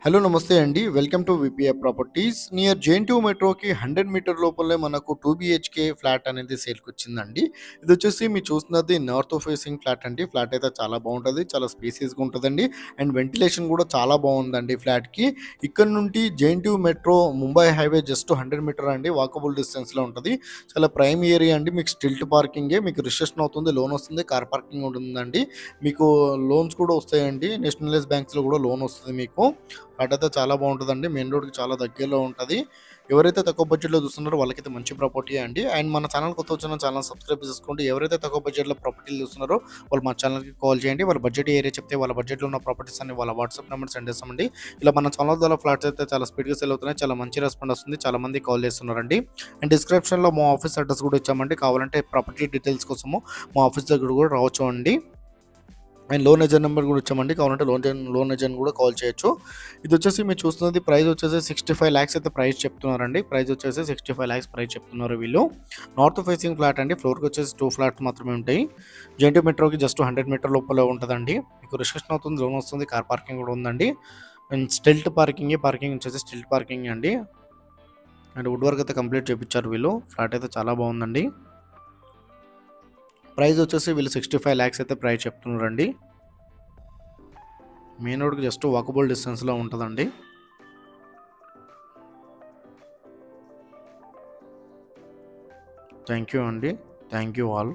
Hello నమస్తే అండి. Welcome to VPI properties. Near JNTU మెట్రోకి 100 మీటర్ లోపలే మనకు 2 బీహెచ్‌కే ఫ్లాట్ అనేది సేల్‌కొచ్చిందండి. ఇదొచ్చేసి మీరు చూస్తున్నది నార్త్ ఫేసింగ్ ఫ్లాట్ అండి. ఫ్లాట్ అయితే చాలా బావుంటది. చాలా స్పేసియస్‌గా ఉంటదండి. అండ్ వెంటిలేషన్ కూడా చాలా బావుందండి ఫ్లాట్‌కి. ఇక్కడ నుండి JNTU metro Mumbai highway just 100 metre అండి. వాకబుల్ డిస్టెన్స్‌లో ఉంటది. చాలా ప్రైమ్ ఏరియా అండి. మీకు స్టిల్ట్ పార్కింగే. మీకు రిజిస్ట్రేషన్ అవుతుంది. లోన్ వస్తుంది. కార్ పార్కింగ్ ఉంటుందండి. మీకు లోన్స్ కూడా వస్తాయండి. నేషనలైజ్ బ్యాంక్స్‌లో కూడా లోన్ వస్తది మీకు. ఫ్లాట్ అయితే చాలా బాగుంటుందండి. మెయిన్ రోడ్‌కి చాలా దగ్గరలో ఉంటది. ఎవరైతే తక్కువ బడ్జెట్‌లో చూస్తున్నారో వాళ్ళకైతే మంచి ప్రాపర్టీయే అండి. అండ్ మన ఛానల్ కొత్తగా వచ్చిన ఛానల్ సబ్స్క్రైబ్ చేసుకోండి. ఎవరైతే తక్కువ బడ్జెట్‌లో ప్రాపర్టీలు చూస్తున్నారో వాళ్ళు మా ఛానల్‌కి కాల్ చేయండి. వాళ్ళ బడ్జెట్ ఏరియా చెప్తే వాళ్ళ బడ్జెట్‌లో ఉన్న ప్రాపర్టీస్ అన్ని వాళ్ళ వాట్సాప్ నెంబర్ సెండ్ చేస్తామండి. ఇలా మన ఛానల్ ద్వారా ఫ్లాట్స్ అయితే చాలా స్పీడ్‌గా సేల్ అవుతున్నాయి. చాలా మంచి రెస్పాండ్ వస్తుంది. చాలా మంది కాల్ చేస్తున్నారండి. అండ్ డిస్క్రిప్షన్‌లో మా ఆఫీస్ అడ్రస్ కూడా ఇచ్చామండి. కావాలంటే ప్రాపర్టీ డీటెయిల్స్ కోసము మా ఆఫీస్ దగ్గర కూడా రావచ్చు అండి. అండ్ లోన్ ఏజెంట్ నెంబర్ కూడా ఇచ్చామండి. కావాలంటే లోన్ ఏజెంట్ కూడా కాల్ చేయొచ్చు. ఇది వచ్చేసి మీరు చూస్తున్నది ప్రైస్ వచ్చేసి 65 లాక్స్ అయితే ప్రైస్ చెప్తున్నారండి. ప్రైస్ వచ్చేసి 65 లాక్స్ ప్రైస్ చెప్తున్నారు వీళ్ళు. నార్త్ ఫేసింగ్ ఫ్లాట్ అండి. ఫ్లోర్‌కి వచ్చేసి 2 ఫ్లాట్స్ మాత్రమే ఉంటాయి. జేఎన్‌టీయూ మెట్రోకి జస్ట్ 100 మీటర్ లోపలే ఉంటదండి. మీకు రిజిస్ట్రేషన్ అవుతుంది, లోన్ వస్తుంది, కార్ పార్కింగ్ కూడా ఉందండి. అండ్ పార్కింగ్ వచ్చేసి స్టిల్ట్ పార్కింగ్ అండి. అండ్ వుడ్ వర్క్ అయితే కంప్లీట్ చేపిచ్చారు వీళ్ళు. ఫ్లాట్ అయితే చాలా బాగుందండి. ప్రైస్ వచ్చేసి వీళ్ళు 65 లాక్స్ అయితే ప్రైస్ చెప్తున్నారండి. మెయిన్ రోడ్కి జస్ట్ వాకబుల్ డిస్టెన్స్లో ఉంటుందండి. థ్యాంక్ యూ అండి. Thank you all.